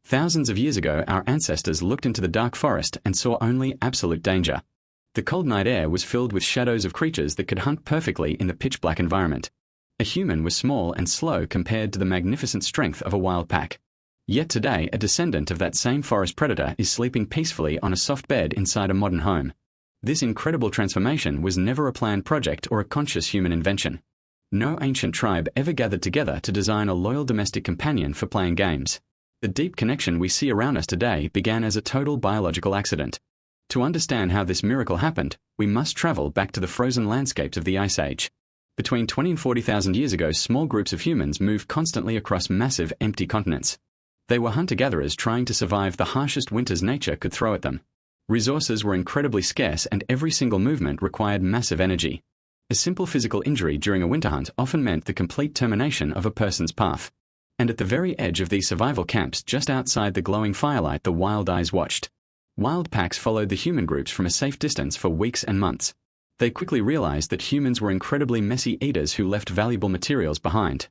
Thousands of years ago, our ancestors looked into the dark forest and saw only absolute danger. The cold night air was filled with shadows of creatures that could hunt perfectly in the pitch-black environment. A human was small and slow compared to the magnificent strength of a wild pack. Yet today, a descendant of that same forest predator is sleeping peacefully on a soft bed inside a modern home. This incredible transformation was never a planned project or a conscious human invention. No ancient tribe ever gathered together to design a loyal domestic companion for playing games. The deep connection we see around us today began as a total biological accident. To understand how this miracle happened, we must travel back to the frozen landscapes of the Ice Age. Between 20 and 40,000 years ago, small groups of humans moved constantly across massive, empty continents. They were hunter-gatherers trying to survive the harshest winters nature could throw at them. Resources were incredibly scarce and every single movement required massive energy. A simple physical injury during a winter hunt often meant the complete termination of a person's path. And at the very edge of these survival camps, just outside the glowing firelight, the wild eyes watched. Wild packs followed the human groups from a safe distance for weeks and months. They quickly realized that humans were incredibly messy eaters who left valuable materials behind.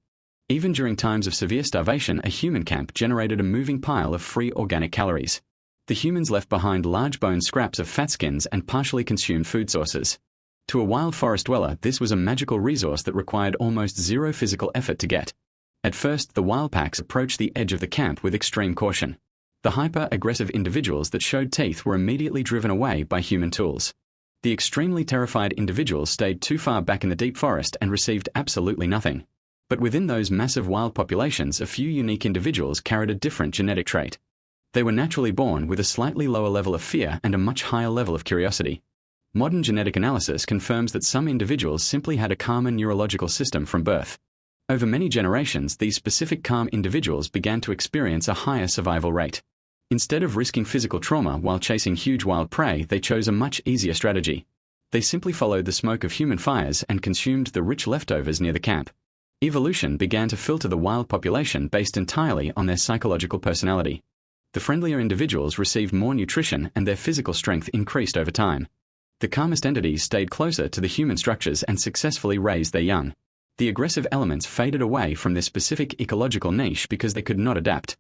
Even during times of severe starvation, a human camp generated a moving pile of free organic calories. The humans left behind large bone scraps of fat skins and partially consumed food sources. To a wild forest dweller, this was a magical resource that required almost zero physical effort to get. At first, the wild packs approached the edge of the camp with extreme caution. The hyper-aggressive individuals that showed teeth were immediately driven away by human tools. The extremely terrified individuals stayed too far back in the deep forest and received absolutely nothing. But within those massive wild populations, a few unique individuals carried a different genetic trait. They were naturally born with a slightly lower level of fear and a much higher level of curiosity. Modern genetic analysis confirms that some individuals simply had a calmer neurological system from birth. Over many generations, these specific calm individuals began to experience a higher survival rate. Instead of risking physical trauma while chasing huge wild prey, they chose a much easier strategy. They simply followed the smoke of human fires and consumed the rich leftovers near the camp. Evolution began to filter the wild population based entirely on their psychological personality. The friendlier individuals received more nutrition and their physical strength increased over time. The calmest entities stayed closer to the human structures and successfully raised their young. The aggressive elements faded away from their specific ecological niche because they could not adapt.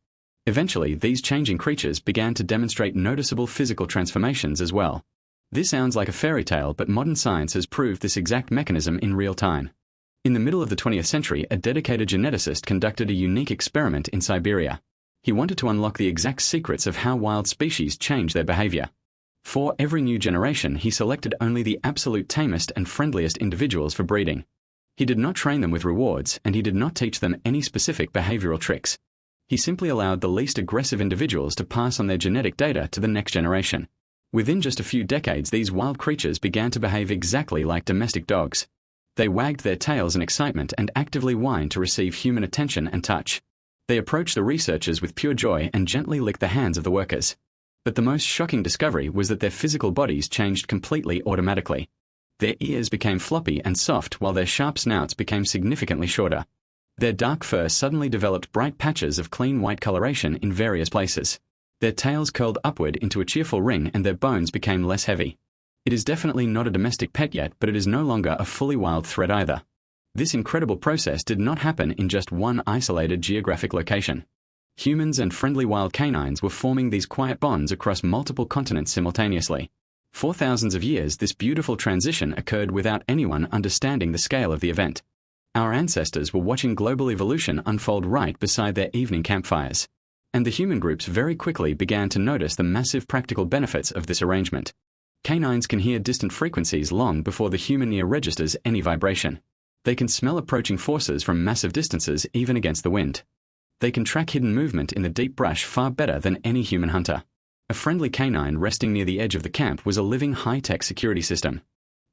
Eventually, these changing creatures began to demonstrate noticeable physical transformations as well. This sounds like a fairy tale, but modern science has proved this exact mechanism in real time. In the middle of the 20th century, a dedicated geneticist conducted a unique experiment in Siberia. He wanted to unlock the exact secrets of how wild species change their behavior. For every new generation, he selected only the absolute tamest and friendliest individuals for breeding. He did not train them with rewards, and he did not teach them any specific behavioral tricks. He simply allowed the least aggressive individuals to pass on their genetic data to the next generation. Within just a few decades, these wild creatures began to behave exactly like domestic dogs. They wagged their tails in excitement and actively whined to receive human attention and touch. They approached the researchers with pure joy and gently licked the hands of the workers. But the most shocking discovery was that their physical bodies changed completely automatically. Their ears became floppy and soft while their sharp snouts became significantly shorter. Their dark fur suddenly developed bright patches of clean white coloration in various places. Their tails curled upward into a cheerful ring and their bones became less heavy. It is definitely not a domestic pet yet, but it is no longer a fully wild threat either. This incredible process did not happen in just one isolated geographic location. Humans and friendly wild canines were forming these quiet bonds across multiple continents simultaneously. For thousands of years, this beautiful transition occurred without anyone understanding the scale of the event. Our ancestors were watching global evolution unfold right beside their evening campfires. And the human groups very quickly began to notice the massive practical benefits of this arrangement. Canines can hear distant frequencies long before the human ear registers any vibration. They can smell approaching forces from massive distances even against the wind. They can track hidden movement in the deep brush far better than any human hunter. A friendly canine resting near the edge of the camp was a living high-tech security system.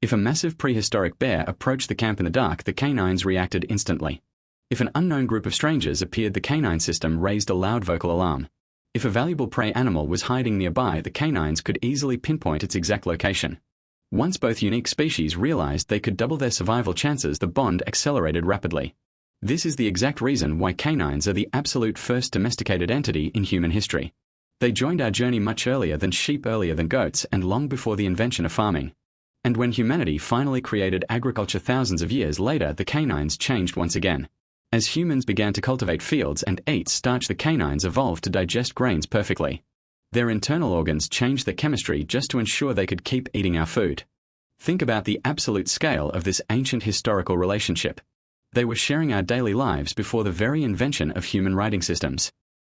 If a massive prehistoric bear approached the camp in the dark, the canines reacted instantly. If an unknown group of strangers appeared, the canine system raised a loud vocal alarm. If a valuable prey animal was hiding nearby, the canines could easily pinpoint its exact location. Once both unique species realized they could double their survival chances, the bond accelerated rapidly. This is the exact reason why canines are the absolute first domesticated entity in human history. They joined our journey much earlier than sheep, earlier than goats, and long before the invention of farming. And when humanity finally created agriculture thousands of years later, the canines changed once again. As humans began to cultivate fields and eat starch, the canines evolved to digest grains perfectly. Their internal organs changed their chemistry just to ensure they could keep eating our food. Think about the absolute scale of this ancient historical relationship. They were sharing our daily lives before the very invention of human writing systems.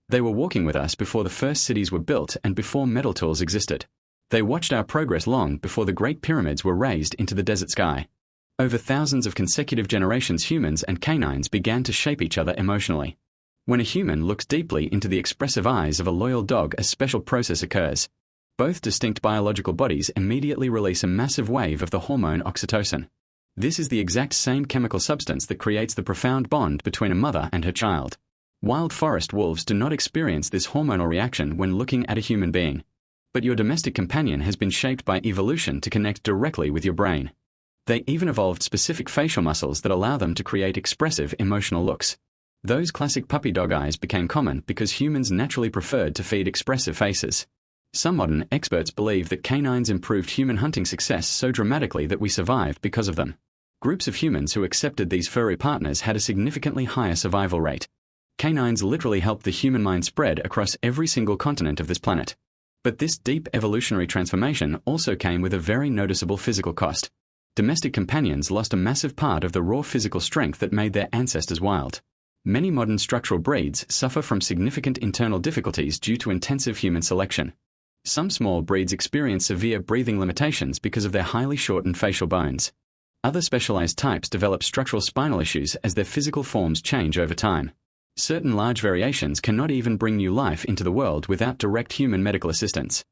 They were walking with us before the first cities were built and before metal tools existed. They watched our progress long before the Great Pyramids were raised into the desert sky. Over thousands of consecutive generations, humans and canines began to shape each other emotionally. When a human looks deeply into the expressive eyes of a loyal dog, a special process occurs. Both distinct biological bodies immediately release a massive wave of the hormone oxytocin. This is the exact same chemical substance that creates the profound bond between a mother and her child. Wild forest wolves do not experience this hormonal reaction when looking at a human being. But your domestic companion has been shaped by evolution to connect directly with your brain. They even evolved specific facial muscles that allow them to create expressive emotional looks. Those classic puppy dog eyes became common because humans naturally preferred to feed expressive faces. Some modern experts believe that canines improved human hunting success so dramatically that we survived because of them. Groups of humans who accepted these furry partners had a significantly higher survival rate. Canines literally helped the human mind spread across every single continent of this planet. But this deep evolutionary transformation also came with a very noticeable physical cost. Domestic companions lost a massive part of the raw physical strength that made their ancestors wild. Many modern structural breeds suffer from significant internal difficulties due to intensive human selection. Some small breeds experience severe breathing limitations because of their highly shortened facial bones. Other specialized types develop structural spinal issues as their physical forms change over time. Certain large variations cannot even bring new life into the world without direct human medical assistance.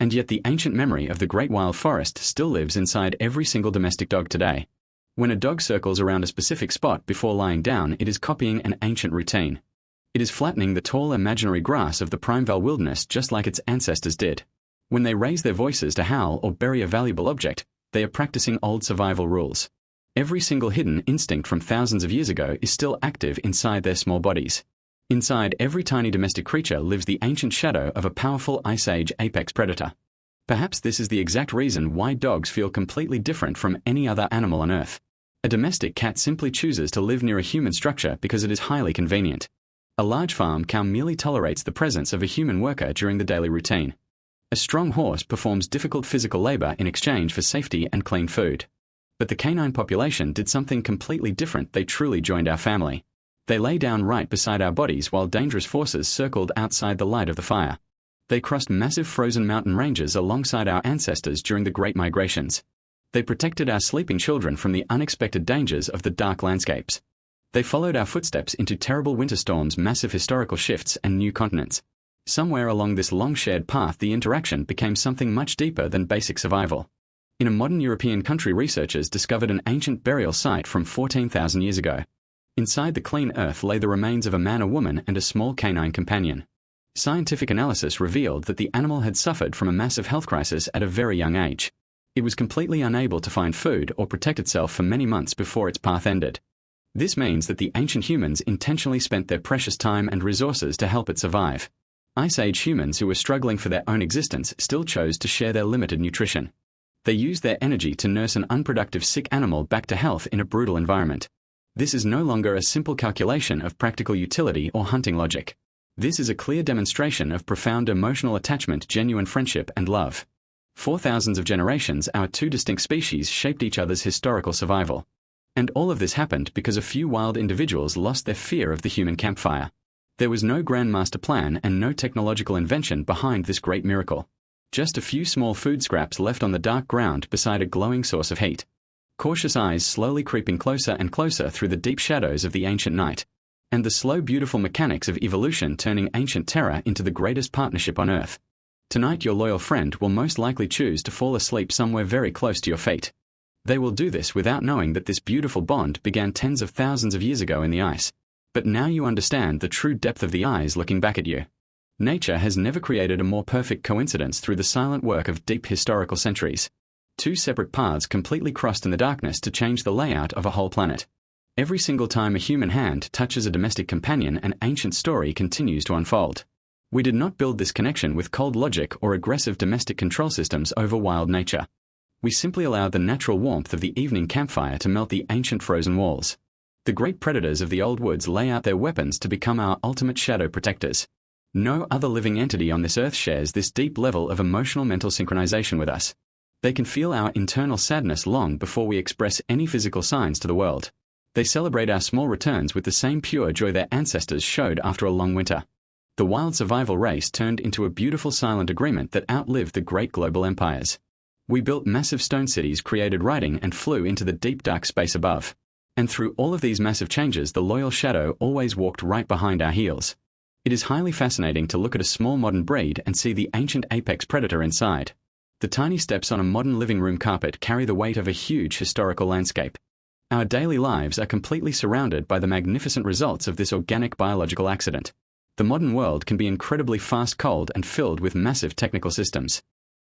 And yet the ancient memory of the Great Wild Forest still lives inside every single domestic dog today. When a dog circles around a specific spot before lying down, it is copying an ancient routine. It is flattening the tall imaginary grass of the primeval wilderness just like its ancestors did. When they raise their voices to howl or bury a valuable object, they are practicing old survival rules. Every single hidden instinct from thousands of years ago is still active inside their small bodies. Inside every tiny domestic creature lives the ancient shadow of a powerful Ice Age apex predator. Perhaps this is the exact reason why dogs feel completely different from any other animal on Earth. A domestic cat simply chooses to live near a human structure because it is highly convenient. A large farm cow merely tolerates the presence of a human worker during the daily routine. A strong horse performs difficult physical labor in exchange for safety and clean food. But the canine population did something completely different. They truly joined our family. They lay down right beside our bodies while dangerous forces circled outside the light of the fire. They crossed massive frozen mountain ranges alongside our ancestors during the Great Migrations. They protected our sleeping children from the unexpected dangers of the dark landscapes. They followed our footsteps into terrible winter storms, massive historical shifts, and new continents. Somewhere along this long shared path, the interaction became something much deeper than basic survival. In a modern European country, researchers discovered an ancient burial site from 14,000 years ago. Inside the clean earth lay the remains of a man, a woman, and a small canine companion. Scientific analysis revealed that the animal had suffered from a massive health crisis at a very young age. It was completely unable to find food or protect itself for many months before its path ended. This means that the ancient humans intentionally spent their precious time and resources to help it survive. Ice Age humans who were struggling for their own existence still chose to share their limited nutrition. They used their energy to nurse an unproductive sick animal back to health in a brutal environment. This is no longer a simple calculation of practical utility or hunting logic. This is a clear demonstration of profound emotional attachment, genuine friendship, and love. For thousands of generations, our two distinct species shaped each other's historical survival. And all of this happened because a few wild individuals lost their fear of the human campfire. There was no grand master plan and no technological invention behind this great miracle. Just a few small food scraps left on the dark ground beside a glowing source of heat. Cautious eyes slowly creeping closer and closer through the deep shadows of the ancient night. And the slow, beautiful mechanics of evolution turning ancient terror into the greatest partnership on Earth. Tonight, your loyal friend will most likely choose to fall asleep somewhere very close to your feet. They will do this without knowing that this beautiful bond began tens of thousands of years ago in the ice. But now you understand the true depth of the eyes looking back at you. Nature has never created a more perfect coincidence through the silent work of deep historical centuries. Two separate paths completely crossed in the darkness to change the layout of a whole planet. Every single time a human hand touches a domestic companion, an ancient story continues to unfold. We did not build this connection with cold logic or aggressive domestic control systems over wild nature. We simply allowed the natural warmth of the evening campfire to melt the ancient frozen walls. The great predators of the old woods lay out their weapons to become our ultimate shadow protectors. No other living entity on this earth shares this deep level of emotional mental synchronization with us. They can feel our internal sadness long before we express any physical signs to the world. They celebrate our small returns with the same pure joy their ancestors showed after a long winter. The wild survival race turned into a beautiful silent agreement that outlived the great global empires. We built massive stone cities, created writing, and flew into the deep dark space above. And through all of these massive changes, the loyal shadow always walked right behind our heels. It is highly fascinating to look at a small modern breed and see the ancient apex predator inside. The tiny steps on a modern living room carpet carry the weight of a huge historical landscape. Our daily lives are completely surrounded by the magnificent results of this organic biological accident. The modern world can be incredibly fast, cold, and filled with massive technical systems.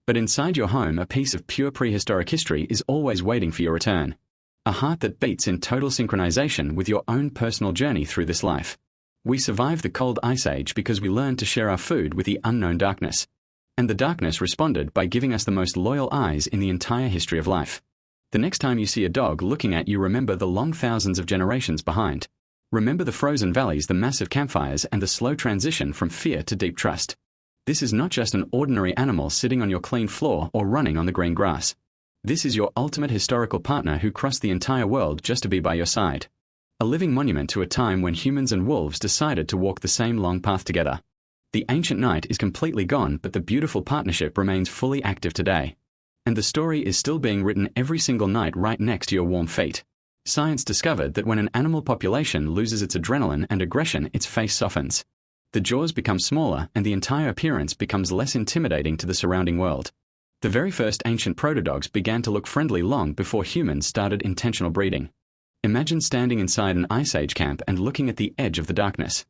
But inside your home, a piece of pure prehistoric history is always waiting for your return. A heart that beats in total synchronization with your own personal journey through this life. We survived the cold ice age because we learned to share our food with the unknown darkness. And the darkness responded by giving us the most loyal eyes in the entire history of life. The next time you see a dog looking at you, remember the long thousands of generations behind. Remember the frozen valleys, the massive campfires, and the slow transition from fear to deep trust. This is not just an ordinary animal sitting on your clean floor or running on the green grass. This is your ultimate historical partner who crossed the entire world just to be by your side. A living monument to a time when humans and wolves decided to walk the same long path together. The ancient night is completely gone, but the beautiful partnership remains fully active today. And the story is still being written every single night right next to your warm feet. Science discovered that when an animal population loses its adrenaline and aggression, its face softens. The jaws become smaller and the entire appearance becomes less intimidating to the surrounding world. The very first ancient protodogs began to look friendly long before humans started intentional breeding. Imagine standing inside an Ice Age camp and looking at the edge of the darkness.